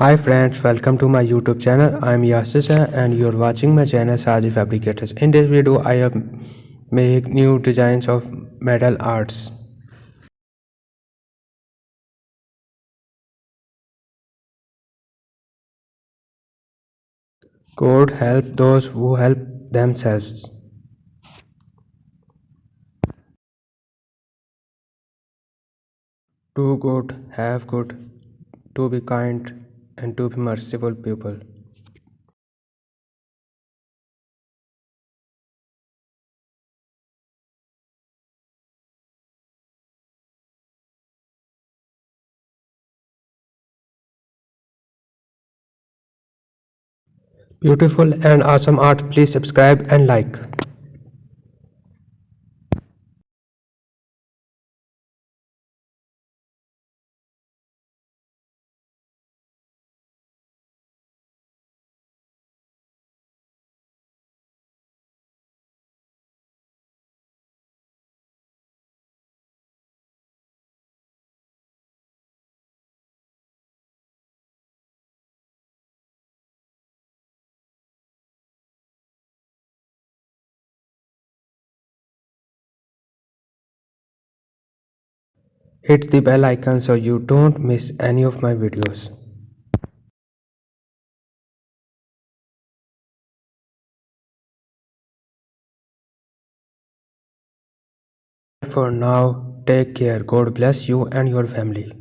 Hi friends, welcome to my YouTube channel. I am Yasisa and you're watching my channel Saji Fabricators. In this video, I have made new designs of metal arts. God help those who help themselves. Do good, have good, to be kind and to be merciful people. Beautiful and awesome art, please subscribe and like. Hit the bell icon so you don't miss any of my videos. For now, take care. God bless you and your family.